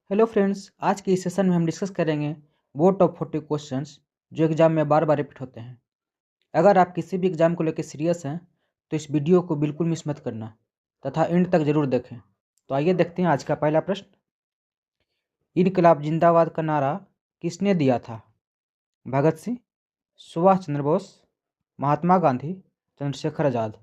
Hello friends, आज के इस सेशन में हम डिस्कस करेंगे वो टॉप 40 क्वेश्चंस जो एग्जाम में बार बार रिपीट होते हैं। अगर आप किसी भी एग्जाम को लेकर सीरियस हैं तो इस वीडियो को बिल्कुल मिस मत करना तथा एंड तक जरूर देखें। तो आइए देखते हैं आज का पहला प्रश्न। इनकलाब जिंदाबाद का नारा किसने दिया था? भगत सिंह, सुभाष चंद्र बोस, महात्मा गांधी, चंद्रशेखर आजाद।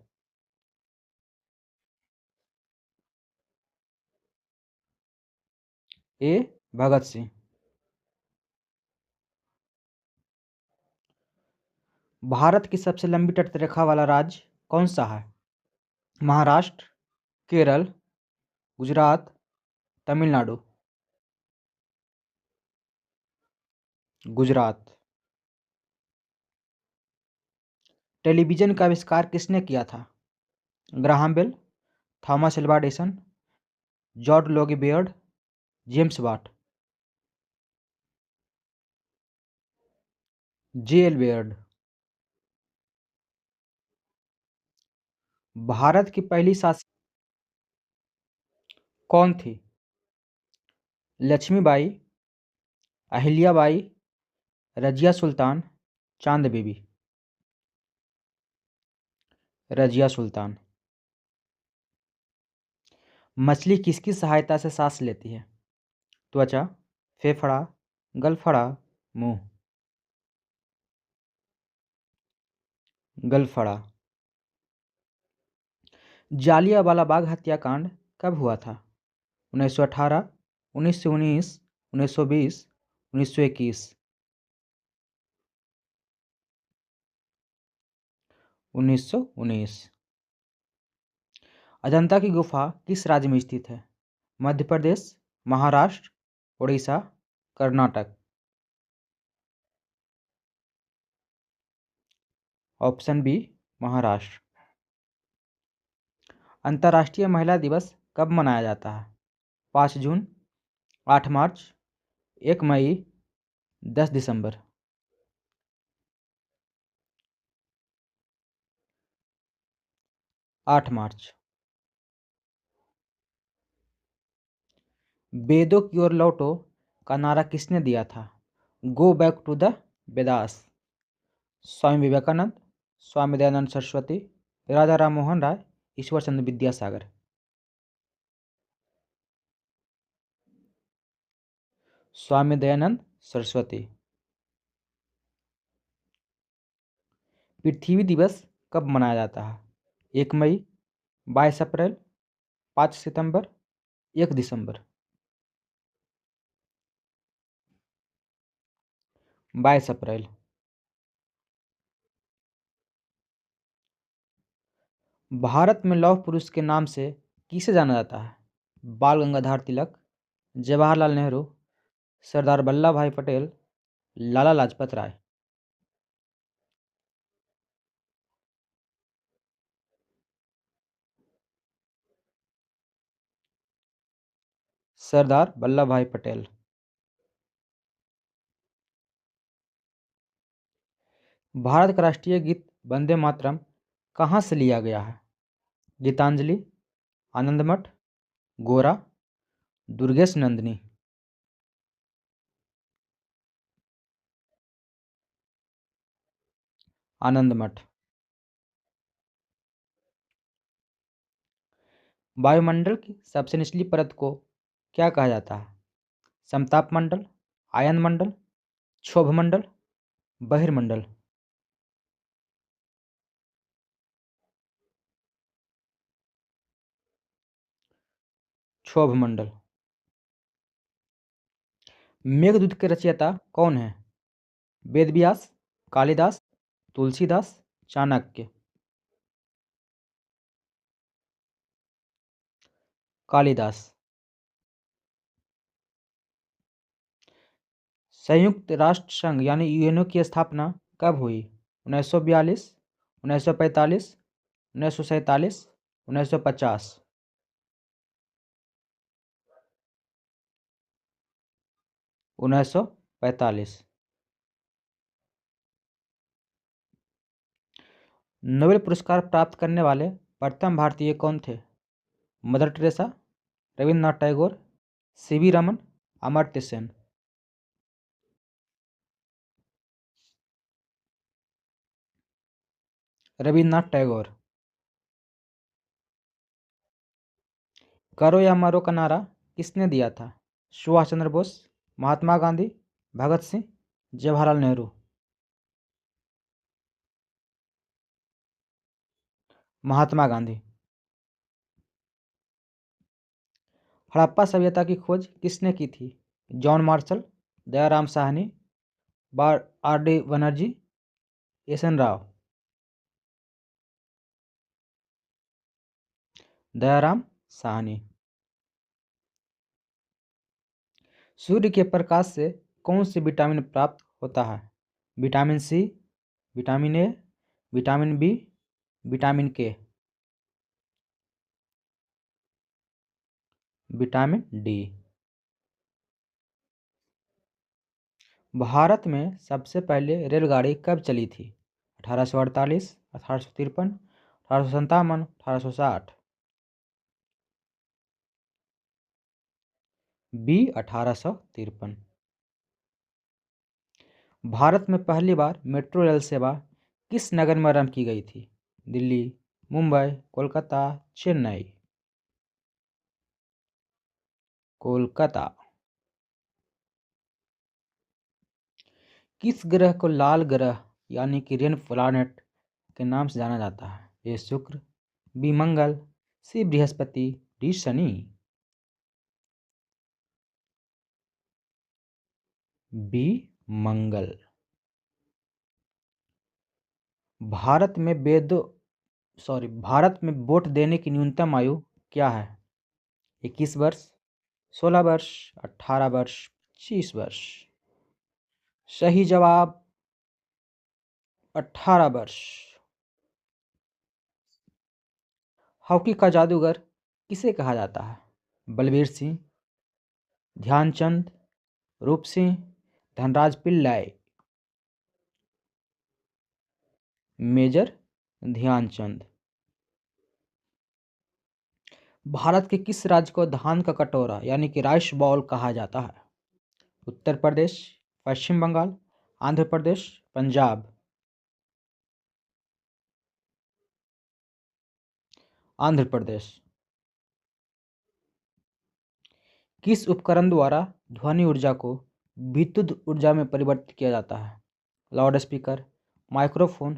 ए भगत सिंह। भारत की सबसे लंबी तटरेखा वाला राज्य कौन सा है? महाराष्ट्र, केरल, गुजरात, तमिलनाडु। गुजरात। टेलीविजन का आविष्कार किसने किया था? Graham Bell, Thomas Alva Edison, George Logie Baird, James Watt. J L. Baird. Bharat की पहली शासक कौन थी? लक्ष्मीबाई, अहिल्याबाई, रजिया सुल्तान, चांद बीबी। रजिया सुल्तान। मछली किसकी सहायता से सांस लेती है? त्वचा, फेफड़ा, गलफड़ा, मुंह। गलफड़ा। जालियांवाला बाग हत्याकांड कब हुआ था? 1918, 1919, 1920, 1921। 1919। अजंता की गुफा किस राज्य में स्थित है? मध्य प्रदेश, महाराष्ट्र, उड़ीसा, कर्नाटक। Option B Maharashtra. अंतर्राष्ट्रीय महिला दिवस कब मनाया जाता है? 5 जून, 8 मार्च, 1 मई, 10 दिसंबर। 8 मार्च। वेदों की ओर लौटो का नारा किसने दिया था? Go back to the Vedas. Swami Vivekananda, Swami Dayanand Saraswati, Raja Ram Mohan Roy, Ishwar Chandra Vidyasagar. Swami Dayanand Saraswati. पृथ्वी दिवस कब मनाया जाता है? 1 मई, 22 अप्रैल, 5 सितंबर, 1 दिसंबर। 22 अप्रैल। भारत में लौह पुरुष के नाम से किसे जाना जाता है? बाल गंगाधर तिलक, जवाहरलाल नेहरू, सरदार वल्लभ भाई पटेल, लाला लाजपत राय। सरदार वल्लभ भाई पटेल। भारत का राष्ट्रीय गीत वंदे मातरम कहाँ से लिया गया है? गीतांजलि, आनंदमठ, गोरा, दुर्गेश नंदिनी। आनंदमठ। वायुमंडल की सबसे निचली परत को क्या कहा जाता है? समताप मंडल, आयन मंडल, क्षोभ मंडल, बहिर्मंडल। क्षोभ मंडल। मेघदूत के रचयिता कौन है? वेदव्यास, कालिदास, तुलसीदास, चाणक्य। कालिदास। संयुक्त राष्ट्र संघ यानी यूएनओ की स्थापना कब हुई? 1942, 1945, 1947, 1950। 1945। नोबेल पुरस्कार प्राप्त करने वाले प्रथम भारतीय कौन थे? Mother Teresa, Rabindranath Tagore, CV Raman, Amartya Sen. Rabindranath Tagore. करो या मरो का नारा किसने दिया था? सुभाष चंद्र बोस, महात्मा गांधी, भगत सिंह, जवाहरलाल नेहरू। महात्मा गांधी। हड़प्पा सभ्यता की खोज किसने की थी? John Marshall, Dayaram Sahni, R D Banerjee, S N Rao. Dayaram Sahni. सूर्य के प्रकाश से कौन सी विटामिन प्राप्त होता है? Vitamin C, vitamin A, vitamin B, vitamin K. Vitamin D. Bharat में सबसे पहले रेलगाड़ी कब चली थी? 1848, 1853, 1857, 1860। बी 1853। भारत में पहली बार मेट्रो रेल सेवा किस नगर में आरंभ की गई थी? दिल्ली, मुंबई, कोलकाता, चेन्नई। कोलकाता। किस ग्रह को लाल ग्रह यानी कि रेन प्लैनेट के नाम से जाना जाता है? ए शुक्र, बी मंगल, सी बृहस्पति, डी शनि। बी मंगल। भारत में वोट देने की न्यूनतम आयु क्या है? 21 वर्ष, 16 वर्ष, 18 वर्ष, 25 वर्ष। सही जवाब 18 वर्ष। हॉकी का जादूगर किसे कहा जाता है? बलबीर सिंह, ध्यानचंद, रूप सिंह, धनराज पिल्लाई। मेजर ध्यानचंद। भारत के किस राज्य को धान का कटोरा यानी कि राइस बॉल कहा जाता है? उत्तर प्रदेश, पश्चिम बंगाल, आंध्र प्रदेश, पंजाब। आंध्र प्रदेश। किस उपकरण द्वारा ध्वनि ऊर्जा को विद्युत ऊर्जा में परिवर्तित किया जाता है? Loud speaker, microphone,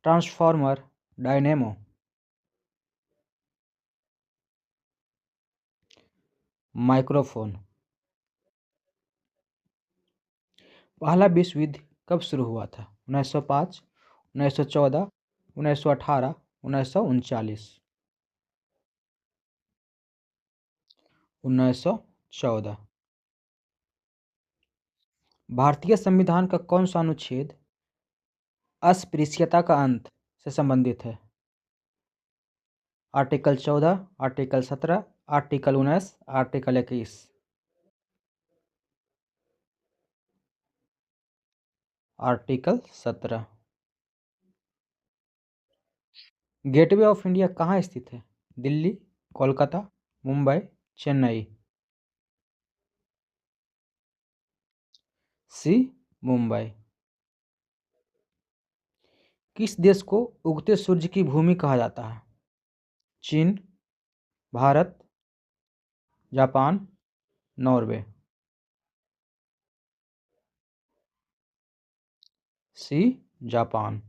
transformer, dynamo. Microphone. पहला विश्व युद्ध कब शुरू हुआ था? 1905, 1914, 1918, 1939। 1914। भारतीय संविधान का कौन सा अनुच्छेद अस्पृश्यता का अंत से संबंधित है? Article 14, article 17, article 19, article 21। Article 17। Gateway of India कहाँ स्थित है? दिल्ली, कोलकाता, मुंबई, चेन्नई। सी मुंबई। किस देश को उगते सूर्य की भूमि कहा जाता है? चीन, Bharat, Japan, Norway. C Japan.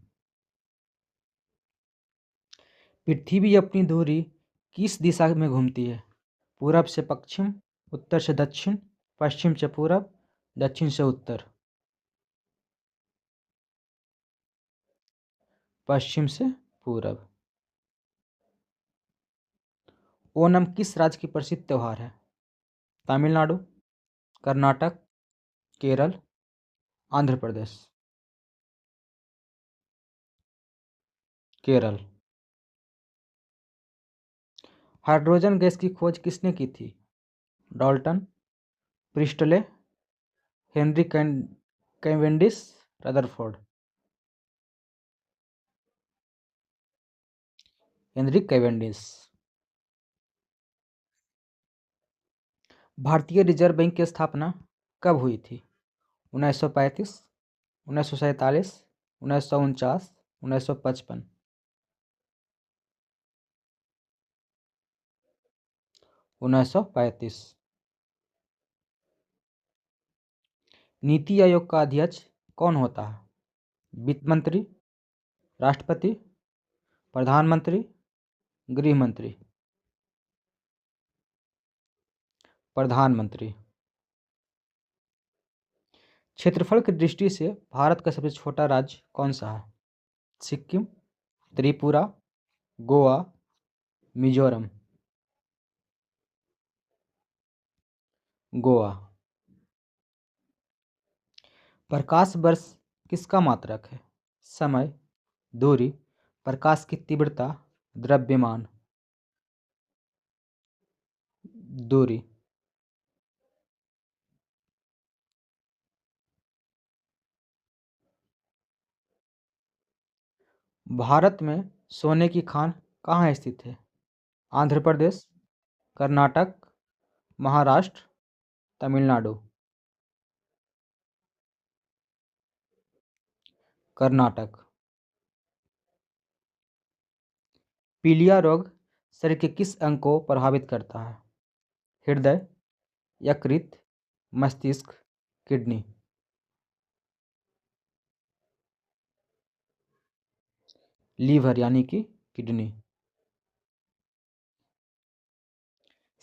पृथ्वी अपनी धुरी किस दिशा में घूमती है? पूरब से पश्चिम, उत्तर से दक्षिण, पश्चिम से पूरब, दक्षिण से उत्तर। पश्चिम से पूरब। ओणम किस राज्य की प्रसिद्ध त्योहार है? तमिलनाडु, कर्नाटक, केरल, आंध्र प्रदेश। केरल। हाइड्रोजन गैस की खोज किसने की थी? Dalton, Presley, Henry Cavendish, Rutherford. Henry Cavendish. भारतीय रिजर्व बैंक की स्थापना कब हुई थी? 1935, 1947, 1949, 1955। 1935। नीति आयोग का अध्यक्ष कौन होता है? वित्त मंत्री, राष्ट्रपति, प्रधानमंत्री, गृह मंत्री। प्रधानमंत्री। क्षेत्रफल की दृष्टि से भारत का सबसे छोटा राज्य कौन सा है? सिक्किम, त्रिपुरा, गोवा, मिजोरम। गोवा। प्रकाश वर्ष किसका मात्रक है? समय, दूरी, प्रकाश की तीव्रता, द्रव्यमान। दूरी। भारत में सोने की खान कहाँ स्थित है? आंध्र प्रदेश, कर्नाटक, महाराष्ट्र, तमिलनाडु। कर्नाटक। पीलिया रोग शरीर के किस अंग को प्रभावित करता है? हृदय, यकृत, मस्तिष्क, किडनी। लीवर यानी कि किडनी।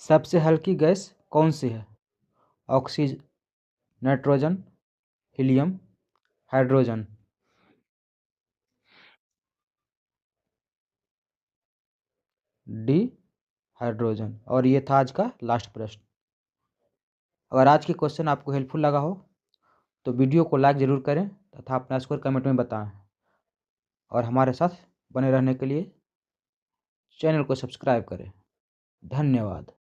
सबसे हल्की गैस कौन सी है? Oxygen, nitrogen, helium, hydrogen. D, hydrogen. और ये था आज का लास्ट प्रश्न। अगर आज की क्वेश्चन आपको हेल्पफुल लगा हो तो वीडियो को लाइक ज़रूर करें तथा अपना स्कोर कमेंट में बताएं, और हमारे साथ बने रहने के लिए चैनल को सब्सक्राइब करें। धन्यवाद।